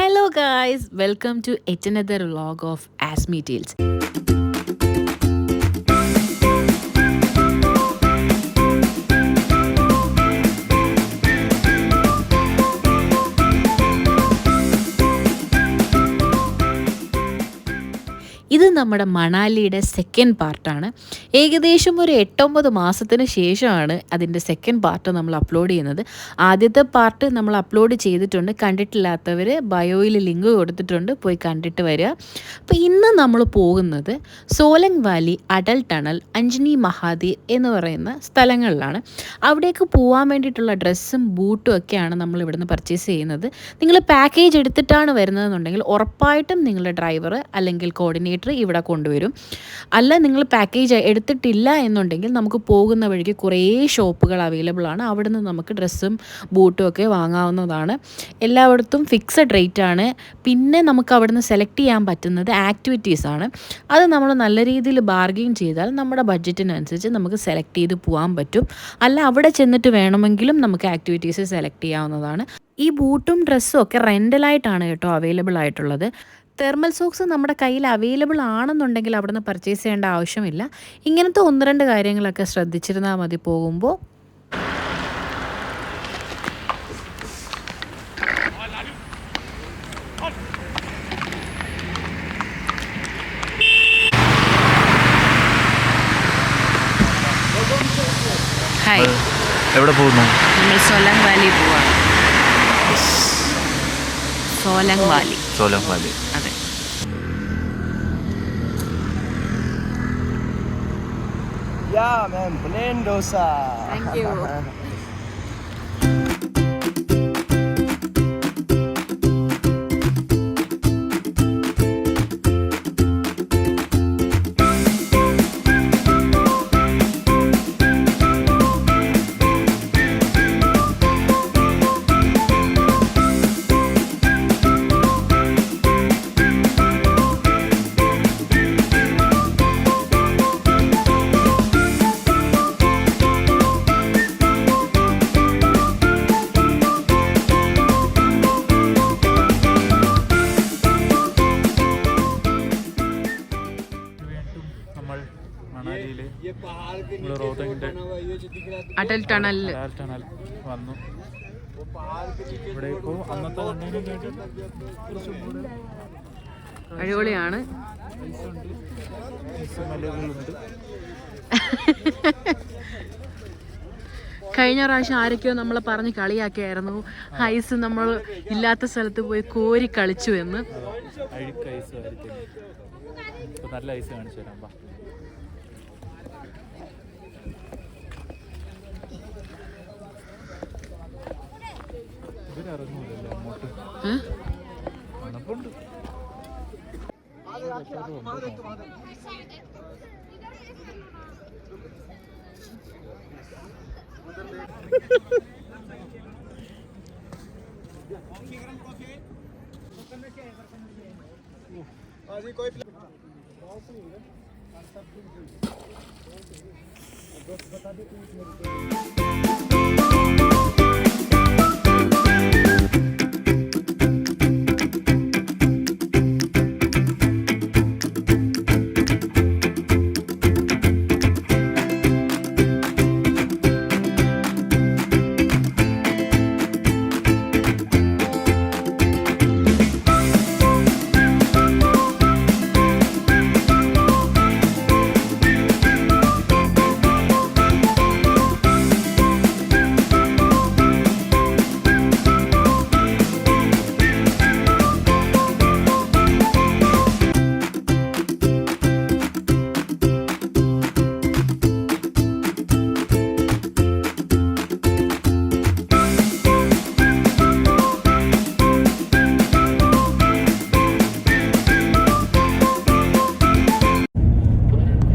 Hello guys, welcome to yet another vlog of Asmi Tales. ഇത് നമ്മുടെ മണാലിയുടെ second പാർട്ടാണ്. ഏകദേശം ഒരു 8-9 മാസത്തിന് ശേഷമാണ് അതിൻ്റെ സെക്കൻഡ് പാർട്ട് നമ്മൾ അപ്ലോഡ് ചെയ്യുന്നത്. ആദ്യത്തെ പാർട്ട് നമ്മൾ അപ്ലോഡ് ചെയ്തിട്ടുണ്ട്. കണ്ടിട്ടില്ലാത്തവർ ബയോയിൽ ലിങ്ക് കൊടുത്തിട്ടുണ്ട്, പോയി കണ്ടിട്ട് വരിക. അപ്പോൾ ഇന്ന് നമ്മൾ പോകുന്നത് സോലങ് വാലി, അടൽ ടണൽ, അഞ്ജനി മഹാദേവ് എന്ന് പറയുന്ന സ്ഥലങ്ങളിലാണ്. അവിടേക്ക് പോകാൻ വേണ്ടിയിട്ടുള്ള ഡ്രസ്സും ബൂട്ടും ഒക്കെയാണ് നമ്മൾ ഇവിടുന്ന് പർച്ചേസ് ചെയ്യുന്നത്. നിങ്ങൾ പാക്കേജ് എടുത്തിട്ടാണ് വരുന്നതെന്നുണ്ടെങ്കിൽ ഉറപ്പായിട്ടും നിങ്ങളുടെ ഡ്രൈവർ അല്ലെങ്കിൽ കോർഡിനേറ്റർ ഇവിടെ കൊണ്ടുവരും. അല്ല നിങ്ങൾ പാക്കേജ് എടുത്തിട്ടില്ല എന്നുണ്ടെങ്കിൽ നമുക്ക് പോകുന്ന വഴിക്ക് കുറേ ഷോപ്പുകൾ അവൈലബിൾ ആണ്. അവിടുന്ന് നമുക്ക് ഡ്രസ്സും ബൂട്ടും ഒക്കെ വാങ്ങാവുന്നതാണ്. എല്ലായിടത്തും ഫിക്സഡ് റേറ്റ് ആണ്. പിന്നെ നമുക്ക് അവിടുന്ന് സെലക്ട് ചെയ്യാൻ പറ്റുന്നത് ആക്ടിവിറ്റീസാണ്. അത് നമ്മൾ നല്ല രീതിയിൽ ബാർഗെയിൻ ചെയ്താൽ നമ്മുടെ ബഡ്ജറ്റിനനുസരിച്ച് നമുക്ക് സെലക്ട് ചെയ്ത് പോകാൻ പറ്റും. അല്ല അവിടെ ചെന്നിട്ട് വേണമെങ്കിലും നമുക്ക് ആക്ടിവിറ്റീസ് സെലക്ട് ചെയ്യാവുന്നതാണ്. ഈ ബൂട്ടും ഡ്രസ്സും ഒക്കെ റെൻ്റലായിട്ടാണ് കേട്ടോ അവൈലബിൾ ആയിട്ടുള്ളത്. തെർമൽ സോക്സ് നമ്മുടെ കയ്യിൽ അവൈലബിൾ ആണെന്നുണ്ടെങ്കിൽ അവിടുന്ന് പർച്ചേസ് ചെയ്യേണ്ട ആവശ്യമില്ല. ഇങ്ങനത്തെ 1-2 കാര്യങ്ങളൊക്കെ ശ്രദ്ധിച്ചിരുന്നാൽ മതി പോകുമ്പോൾ. ഹായ്, എവിടെ പോകുന്നു? നമ്മൾ സോലങ് വാലി പോവാണ്. സോലങ് വാലി. അതെ. Yeah, man, plain dosa. Thank you. മണാലിയിലെ റോഹ്തങ്ങിൻ്റെ അടൽ ടണൽ ടണൽ വന്നു. ഇവിടെ ഇപ്പോൾ അന്നത്തെ കണ്ടതിനെക്കാട്ടും കുറച്ചും കൂടെ അടിപൊളിയാണ്. മലകളുണ്ട്. കഴിഞ്ഞ പ്രാവശ്യം ആരൊക്കെയോ നമ്മളെ പറഞ്ഞ് കളിയാക്കിയായിരുന്നു, ഐസ് നമ്മൾ ഇല്ലാത്ത സ്ഥലത്ത് പോയി കോരി കളിച്ചു എന്ന്. അഴുക്ക് ഐസ് ആയിരിക്കും. ഇപ്പോൾ നല്ല ഐസ് കാണിച്ചു തരാം. ഇവരിറങ്ങൂലല്ലോ അങ്ങോട്ട്. തണുപ്പുണ്ട്.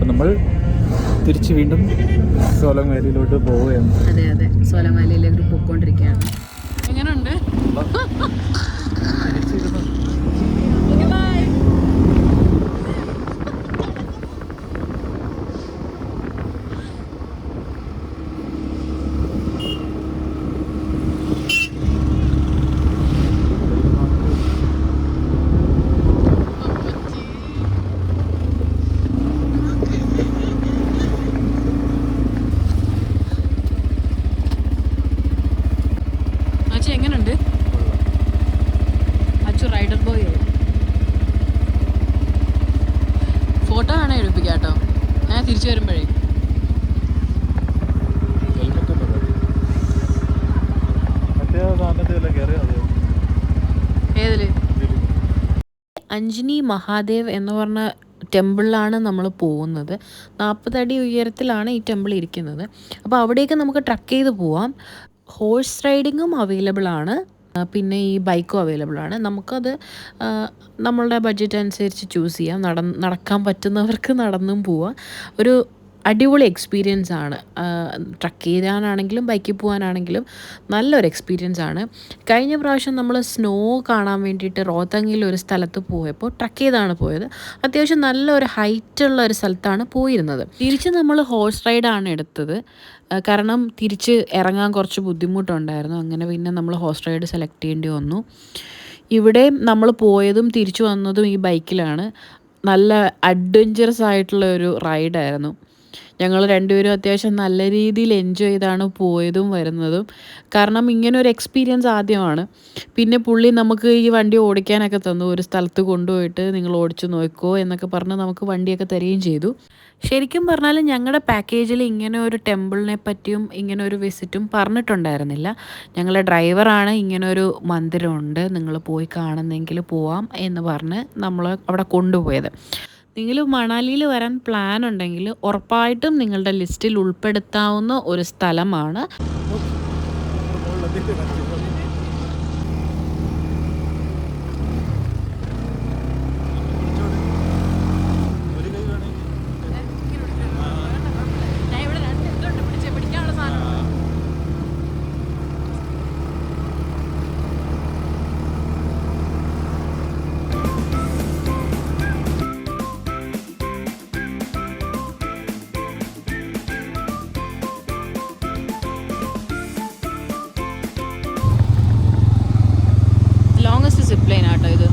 നമ്മൾ തിരിച്ച് വീണ്ടും സോലങ് വാലിയിലോട്ട് പോവുകയാണ്. അതെ, സോലങ് വാലിയിലേക്ക് പോയിക്കൊണ്ടിരിക്കുകയാണ്. എങ്ങനെയുണ്ട്? റൈഡർ ബോയ് ഫോട്ടോ വേണേ എടുപ്പിക്കാം കേട്ടോ ഞാൻ തിരിച്ചു വരുമ്പോഴേ. ഏതില് അഞ്ജനി മഹാദേവ് എന്ന് പറഞ്ഞ ടെമ്പിളിലാണ് നമ്മൾ പോകുന്നത്. 40 അടി ഉയരത്തിലാണ് ഈ ടെമ്പിൾ ഇരിക്കുന്നത്. അപ്പോൾ അവിടേക്ക് നമുക്ക് ട്രക്ക് ചെയ്ത് പോവാം. ഹോഴ്സ് റൈഡിങ്ങും അവൈലബിൾ ആണ്, പിന്നെ ഈ ബൈക്കും അവൈലബിൾ ആണ്. നമുക്കത് നമ്മളുടെ ബഡ്ജറ്റ് അനുസരിച്ച് ചൂസ് ചെയ്യാം. നടക്കാൻ പറ്റുന്നവർക്ക് നടന്നും പോവാം. ഒരു അടിപൊളി എക്സ്പീരിയൻസ് ആണ്. ട്രക്ക് ചെയ്യാനാണെങ്കിലും ബൈക്കിൽ പോകാനാണെങ്കിലും നല്ലൊരു എക്സ്പീരിയൻസ് ആണ്. കഴിഞ്ഞ പ്രാവശ്യം നമ്മൾ സ്നോ കാണാൻ വേണ്ടിയിട്ട് റോത്തങ്ങിൽ ഒരു സ്ഥലത്ത് പോയപ്പോൾ ട്രക്ക് ചെയ്താണ് പോയത്. അത്യാവശ്യം നല്ലൊരു ഹൈറ്റുള്ള ഒരു സ്ഥലത്താണ് പോയിരുന്നത്. തിരിച്ച് നമ്മൾ ഹോഴ്സ് റൈഡാണ് എടുത്തത്. കാരണം തിരിച്ച് ഇറങ്ങാൻ കുറച്ച് ബുദ്ധിമുട്ടുണ്ടായിരുന്നു. അങ്ങനെ പിന്നെ നമ്മൾ ഹോഴ്സ് റൈഡ് സെലക്ട് ചെയ്യേണ്ടി വന്നു. ഇവിടെ നമ്മൾ പോയതും തിരിച്ചു വന്നതും ഈ ബൈക്കിലാണ്. നല്ല അഡ്വഞ്ചറസ് ആയിട്ടുള്ള ഒരു റൈഡായിരുന്നു. ഞങ്ങൾ രണ്ടുപേരും അത്യാവശ്യം നല്ല രീതിയിൽ എൻജോയ് ചെയ്താണ് പോയതും വരുന്നതും. കാരണം ഇങ്ങനെ ഒരു എക്സ്പീരിയൻസ് ആദ്യമാണ്. പിന്നെ പുള്ളി നമുക്ക് ഈ വണ്ടി ഓടിക്കാനൊക്കെ തന്നു. ഒരു സ്ഥലത്ത് കൊണ്ടുപോയിട്ട് നിങ്ങൾ ഓടിച്ചു നോക്കോ എന്നൊക്കെ പറഞ്ഞ് നമുക്ക് വണ്ടിയൊക്കെ തരികയും ചെയ്തു. ശരിക്കും പറഞ്ഞാൽ ഞങ്ങളുടെ പാക്കേജിൽ ഇങ്ങനെ ഒരു ടെമ്പിളിനെ പറ്റിയും ഇങ്ങനെ ഒരു വിസിറ്റും പറഞ്ഞിട്ടുണ്ടായിരുന്നില്ല. ഞങ്ങളുടെ ഡ്രൈവറാണ് ഇങ്ങനൊരു മന്ദിരമുണ്ട് നിങ്ങൾ പോയി കാണുന്നെങ്കിൽ പോവാം എന്ന് പറഞ്ഞ് നമ്മൾ അവിടെ കൊണ്ടുപോയത്. നിങ്ങൾ മണാലിയിൽ വരാൻ പ്ലാൻ ഉണ്ടെങ്കിൽ ഉറപ്പായിട്ടും നിങ്ങളുടെ ലിസ്റ്റിൽ ഉൾപ്പെടുത്താവുന്ന ഒരു സ്ഥലമാണ്. ലോങ്ങസ്റ്റ് സിപ്പ് ലൈൻ ആട്ടോ ഇത്.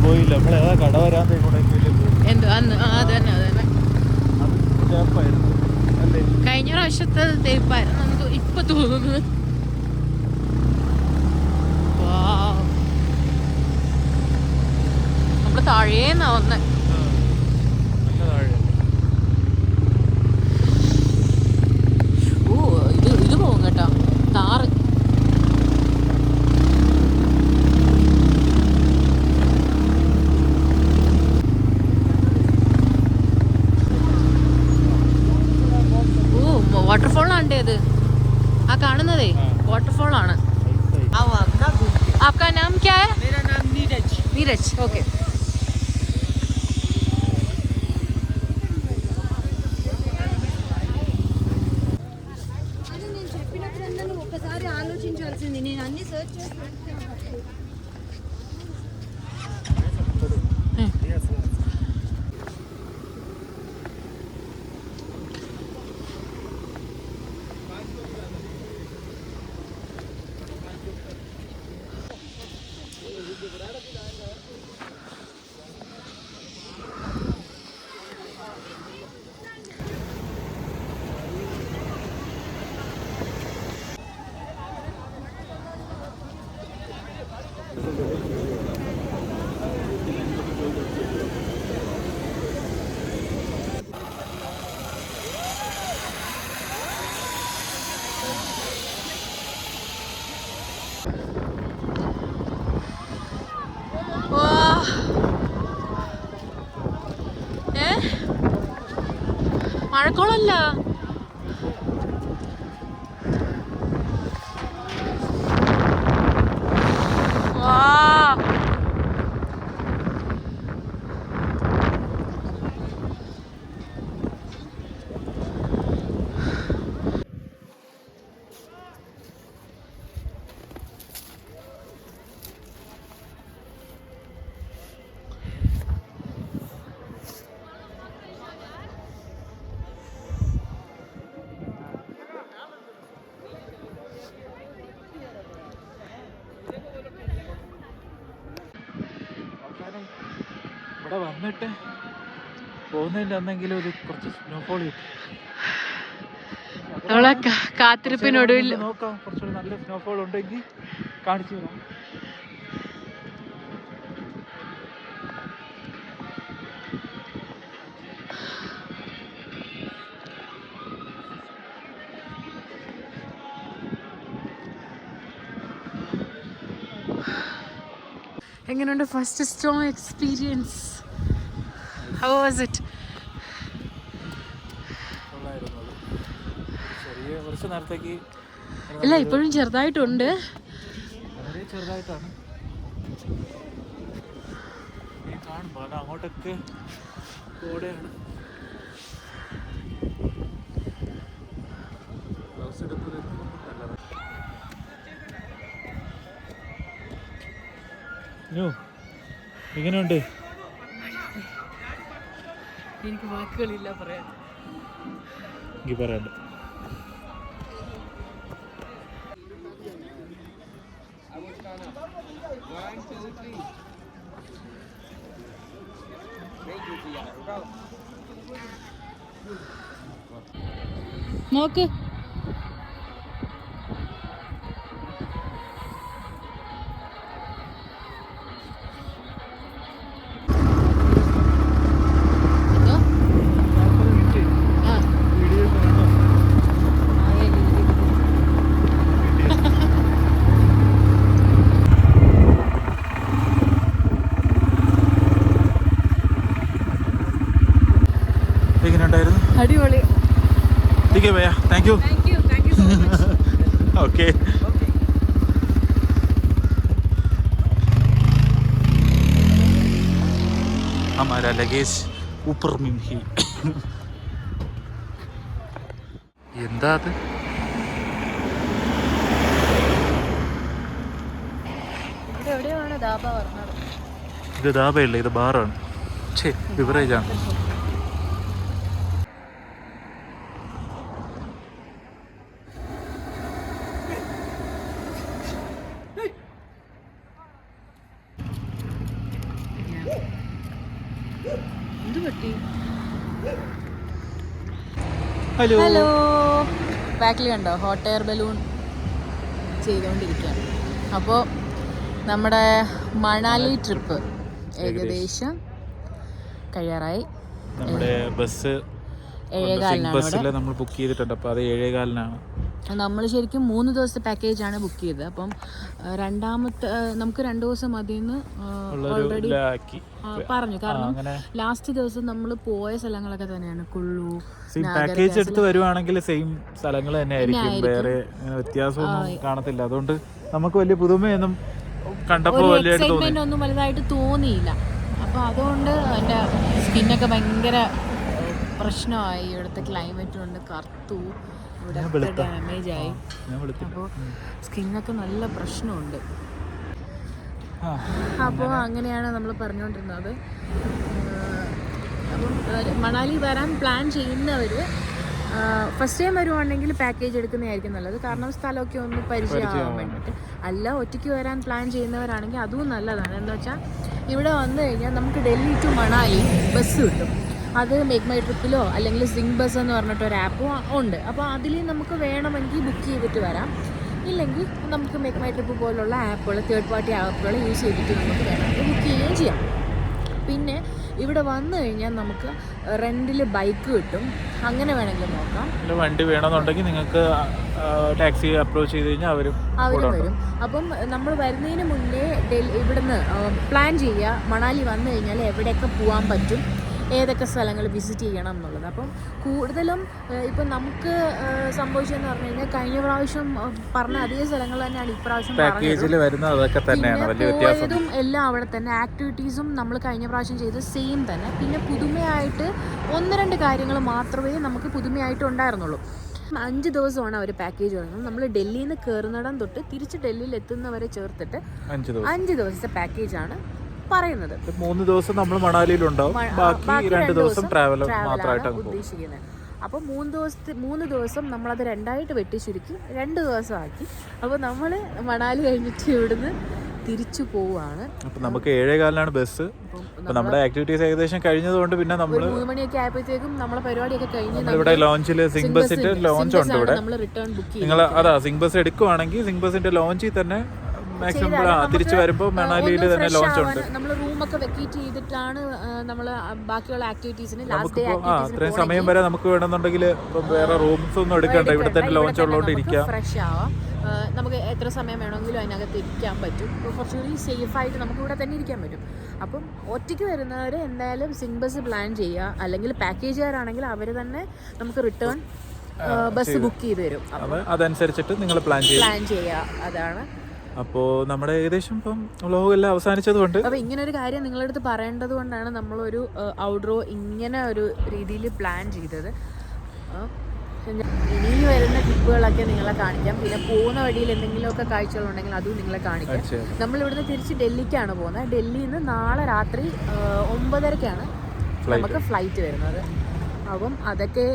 പോയില്ല നമ്മളേതാ കട വരാതെ എന്ത് അന്ന് അത് തന്നെ കഴിഞ്ഞ പ്രാവശ്യത്തെ തേപ്പായിരുന്നു നമുക്ക് ഇപ്പൊ തോന്നുന്നത്. നമ്മള് താഴേന്നാ വന്നേ. ഇത് പോകും കേട്ടോ താറ്. വാട്ടർഫോളാണ്ടേ അത്, ആ കാണുന്നതേ വാട്ടർഫോളാണ്. आपका नाम क्या है? मेरा नाम नीरज. नीरज, ओके. నేను చెప్పినప్పుడు ఒకసారి ఆలోచించాల్సింది. నేను అన్ని సర్చ్ చేసి മഴക്കോളല്ല, ഇവിടെ വന്നിട്ട് പോകുന്നതിൻ്റെ അന്നെങ്കിലും ഒരു കുറച്ച് സ്നോഫോൾ കിട്ടും. നമ്മളെ കാത്തിരിപ്പിനൊടുവിൽ നോക്കാം, കുറച്ചുകൂടി നല്ല സ്നോഫോൾ ഉണ്ടെങ്കിൽ കാണിച്ചു തരാം. എങ്ങനെയുണ്ട് first snow experience? How was it? ചെറിയ കുറച്ച് നേരത്തേക്ക് ഇല്ല, ഇപ്പോഴും ചെറുതായിട്ടുണ്ട്. വളരെ ചെറുതായിട്ടാണ് കാണുമ്പോൾ. അത് അങ്ങോട്ടൊക്കെ ഓടെയാണ്. എങ്ങനെയുണ്ട്? എനിക്ക് വാക്കുകളില്ല പറയാൻ. എനിക്ക് പറയാണ്ട്. നോക്ക്, എങ്ങനെയുണ്ടായിരുന്നു? അടിപൊളി. ठीक है भैया, thank you. Thank you so much. Okay. हमारा लगेज ऊपर में ही. എന്താ അത്? എവിടെയാണ് ദാബ പറഞ്ഞത്? ഇത് ദാബയല്ല, ഇത് ബാറാണ്. ബിവറേജ് ആണ്. എന്ത് പറ്റി? ഹലോ. ഹലോ. ബാക്കിൽ കണ്ടോ ഹോട്ട് എയർ ബലൂൺ ചെയ്തുകൊണ്ടിരിക്കുകയാണ്. അപ്പോൾ നമ്മുടെ മണാലി ട്രിപ്പ് ഏകദേശം കഴിയാറായി. നമ്മുടെ ബസ് 7:15 ബസ്സിൽ നമ്മൾ ബുക്ക് ചെയ്തിട്ടുണ്ട്. അപ്പോൾ അത് 7:15 നമ്മൾ ശരിക്കും 3 ദിവസത്തെ പാക്കേജാണ് ബുക്ക് ചെയ്തത്. അപ്പം രണ്ടാമത്തെ നമുക്ക് 2 ദിവസം മതിയെന്ന് ഓൾറെഡി പറഞ്ഞു. കാരണം ലാസ്റ്റ് ദിവസം നമ്മൾ പോയ സ്ഥലങ്ങളൊക്കെ തന്നെയാണ് കുള്ളു. പാക്കേജ് എടുത്ത് വരുവാണെങ്കിൽ സെയിം സ്ഥലങ്ങൾ തന്നെ ആയിരിക്കും, വേറെ വ്യത്യാസമൊന്നും കാണത്തില്ല. അതുകൊണ്ട് നമുക്ക് വലിയ പുതുമയൊന്നും കണ്ടപ്പോൾ വലിയ എക്സൈറ്റ്മെന്റ് ഒന്നും വലുതായിട്ട് തോന്നിയില്ല. അപ്പോൾ അതുകൊണ്ട് എൻ്റെ സ്കിന്നൊക്കെ ഭയങ്കര പ്രശ്നമായി. ഇവിടുത്തെ ക്ലൈമറ്റ് കൊണ്ട് കറുത്തു, ഇവിടെ ഡാമേജ് ആയി. അപ്പോൾ സ്കിന്നൊക്കെ നല്ല പ്രശ്നമുണ്ട്. അപ്പോൾ അങ്ങനെയാണ് നമ്മൾ പറഞ്ഞുകൊണ്ടിരുന്നത്. അപ്പം മണാലി വരാൻ പ്ലാൻ ചെയ്യുന്നവർ ഫസ്റ്റ് ടൈം വരുവാണെങ്കിൽ പാക്കേജ് എടുക്കുന്നതായിരിക്കും നല്ലത്. കാരണം സ്ഥലമൊക്കെ ഒന്ന് പരിചയമാകാൻ വേണ്ടിയിട്ട്. അല്ല, ഒറ്റയ്ക്ക് വരാൻ പ്ലാൻ ചെയ്യുന്നവരാണെങ്കിൽ അതും നല്ലതാണ്. എന്താ വെച്ചാൽ ഇവിടെ വന്നു കഴിഞ്ഞാൽ നമുക്ക് ഡൽഹി ടു മണാലി ബസ് കിട്ടും. അത് മേക്ക് മൈ ട്രിപ്പിലോ അല്ലെങ്കിൽ സിംഗ് ബസ് എന്ന് പറഞ്ഞിട്ടൊരു ആപ്പും ഉണ്ട്. അപ്പോൾ അതിൽ നമുക്ക് വേണമെങ്കിൽ ബുക്ക് ചെയ്തിട്ട് വരാം. ഇല്ലെങ്കിൽ നമുക്ക് മേക്ക് മൈ ട്രിപ്പ് പോലുള്ള ആപ്പുകൾ, തേർഡ് പാർട്ടി ആപ്പുകൾ യൂസ് ചെയ്തിട്ട് നമുക്ക് വേണമെങ്കിൽ ബുക്ക് ചെയ്യുകയും ചെയ്യാം. പിന്നെ ഇവിടെ വന്നു കഴിഞ്ഞാൽ നമുക്ക് റെൻറ്റിൽ ബൈക്ക് കിട്ടും. അങ്ങനെ വേണമെങ്കിൽ നോക്കാം. വണ്ടി വേണമെന്നുണ്ടെങ്കിൽ നിങ്ങൾക്ക് ടാക്സി അപ്രോച്ച് ചെയ്ത് കഴിഞ്ഞാൽ അവരും വരും. അപ്പം നമ്മൾ വരുന്നതിന് മുന്നേ ഇവിടുന്ന് പ്ലാൻ ചെയ്യുക, മണാലി വന്നു കഴിഞ്ഞാൽ എവിടെയൊക്കെ പോകാൻ പറ്റും, ഏതൊക്കെ സ്ഥലങ്ങൾ വിസിറ്റ് ചെയ്യണം എന്നുള്ളത്. അപ്പം കൂടുതലും ഇപ്പം നമുക്ക് സംഭവിച്ചതെന്ന് പറഞ്ഞു കഴിഞ്ഞാൽ കഴിഞ്ഞ പ്രാവശ്യം പറഞ്ഞ അതേ സ്ഥലങ്ങൾ തന്നെയാണ് ഇപ്രാവശ്യം പോയതും എല്ലാം അവിടെ തന്നെ. ആക്ടിവിറ്റീസും നമ്മൾ കഴിഞ്ഞ പ്രാവശ്യം ചെയ്ത് സെയിം തന്നെ. പിന്നെ പുതുമയായിട്ട് 1-2 കാര്യങ്ങൾ മാത്രമേ നമുക്ക് പുതുമയായിട്ട് ഉണ്ടായിരുന്നുള്ളൂ. 5 ദിവസമാണ് അവർ പാക്കേജ് പറയുന്നത്. നമ്മൾ ഡൽഹിയിൽ നിന്ന് കയറുന്നിടം തൊട്ട് തിരിച്ച് ഡൽഹിയിൽ എത്തുന്നവരെ ചേർത്തിട്ട് 5 ദിവസത്തെ പാക്കേജാണ് പറയുന്നത്. 3 ദിവസം നമ്മൾ മണാലിയിലുണ്ടാവും, ബാക്കി 2 ദിവസം ട്രാവൽ മാത്രമായിട്ടാണ് ഉദ്ദേശിക്കുന്നത്. അപ്പോൾ 3 ദിവസം നമ്മളത് 2 ആയിട്ട് വെട്ടി ചുരുക്കി 2 ദിവസം ആക്കി. അപ്പോൾ നമ്മൾ മണാലി കഴിഞ്ഞിട്ട് ഇവിടുന്ന് തിരിച്ചു പോവുകയാണ്. അപ്പം നമുക്ക് 7:15 ബസ്. അപ്പം നമ്മുടെ ആക്ടിവിറ്റീസ് ഏകദേശം കഴിഞ്ഞതുകൊണ്ട് പിന്നെ നമ്മൾ 3 മണിയൊക്കെ ആയപ്പോഴത്തേക്കും നമ്മളെ പരിപാടിയൊക്കെ കഴിഞ്ഞ് ഇവിടെ ലോഞ്ചിൽ സിംഗ് ബസിന്റെ ലോഞ്ച് ഉണ്ട് ഇവിടെ. നമ്മൾ റിട്ടേൺ ബുക്ക് ചെയ്യും. നിങ്ങൾ സിംഗ് ബസ് എടുക്കുവാണെങ്കിൽ സിംഗ് ബസിന്റെ ലോഞ്ചിൽ തന്നെ മാക്സിമം തിരിച്ചു വരുമ്പോൾ മണാലിയിൽ തന്നെ ലോഞ്ച് ഉണ്ട്. നമ്മൾ റൂമൊക്കെ വെക്കേറ്റ് ചെയ്തിട്ടാണ് നമ്മൾ ബാക്കിയുള്ള ആക്ടിവിറ്റീസിന് നമുക്ക് അത്രയും സമയം വരെ നമുക്ക് വേണമെന്നുണ്ടെങ്കിൽ വേറെ റൂംസ് ഒന്നും എടുക്കണ്ട, ഇവിടെ തന്നെ ലോഞ്ച് ഉള്ളതുകൊണ്ട് ഇരിക്കാം. ഫ്രഷ് ആവാം. നമുക്ക് എത്ര സമയം വേണമെങ്കിലും അതിനകത്ത് ഇരിക്കാൻ പറ്റും. കുറച്ചുകൂടി സേഫായിട്ട് നമുക്ക് ഇവിടെ തന്നെ ഇരിക്കാൻ പറ്റും. അപ്പം ഒറ്റയ്ക്ക് വരുന്നവർ എന്തായാലും സിംഗ് ബസ് പ്ലാൻ ചെയ്യുക. അല്ലെങ്കിൽ പാക്കേജുകാരാണെങ്കിൽ അവർ തന്നെ നമുക്ക് റിട്ടേൺ ബസ് ബുക്ക് ചെയ്ത് തരും. അതനുസരിച്ചിട്ട് നിങ്ങൾ പ്ലാൻ ചെയ്യുക. അതാണ്. അപ്പോൾ നമ്മുടെ ഏകദേശം ഇപ്പം വ്ലോഗ് എല്ലാം അവസാനിച്ചത് കൊണ്ട് അപ്പോൾ ഇങ്ങനെ ഒരു കാര്യം നിങ്ങളുടെ അടുത്ത് പറയേണ്ടത് കൊണ്ടാണ് നമ്മളൊരു ഔട്ട്ഡോർ ഇങ്ങനെ ഒരു രീതിയിൽ പ്ലാൻ ചെയ്തത്. ഇനി വരുന്ന ട്രിപ്പുകളൊക്കെ നിങ്ങളെ കാണിക്കാം. പിന്നെ പോകുന്ന വഴിയിൽ എന്തെങ്കിലുമൊക്കെ കാഴ്ചകളുണ്ടെങ്കിൽ അതും നിങ്ങളെ കാണിക്കാം. നമ്മളിവിടുന്ന് തിരിച്ച് ഡൽഹിക്കാണ് പോകുന്നത്. ഡൽഹിയിൽ നിന്ന് നാളെ രാത്രി 9:30-ക്കാണ് നമുക്ക് ഫ്ലൈറ്റ് വരുന്നത്. അപ്പം അതൊക്കെ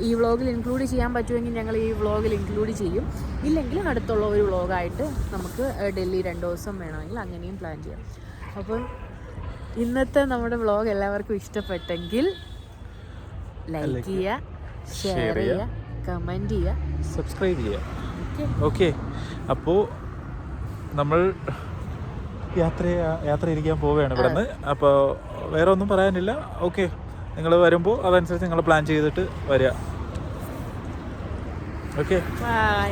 ഈ വ്ളോഗിൽ ഇൻക്ലൂഡ് ചെയ്യാൻ പറ്റുമെങ്കിൽ ഞങ്ങൾ ഈ വ്ളോഗിൽ ഇൻക്ലൂഡ് ചെയ്യും. ഇല്ലെങ്കിൽ അടുത്തുള്ള ഒരു വ്ളോഗായിട്ട് നമുക്ക് ഡൽഹി 2 ദിവസം വേണമെങ്കിൽ അങ്ങനെയും പ്ലാൻ ചെയ്യാം. അപ്പം ഇന്നത്തെ നമ്മുടെ വ്ളോഗ് എല്ലാവർക്കും ഇഷ്ടപ്പെട്ടെങ്കിൽ ലൈക്ക് ചെയ്യുക, ഷെയർ ചെയ്യുക, കമൻറ്റ് ചെയ്യുക, സബ്സ്ക്രൈബ് ചെയ്യുക. ഓക്കെ, അപ്പോൾ നമ്മൾ യാത്ര ഇരിക്കാൻ പോവുകയാണ് ഇവിടെ നിന്ന്. അപ്പോൾ വേറെ ഒന്നും പറയാനില്ല. ഓക്കെ, നിങ്ങൾ വരുമ്പോൾ അതനുസരിച്ച് നിങ്ങൾ പ്ലാൻ ചെയ്തിട്ട് വരിക. Okay, by.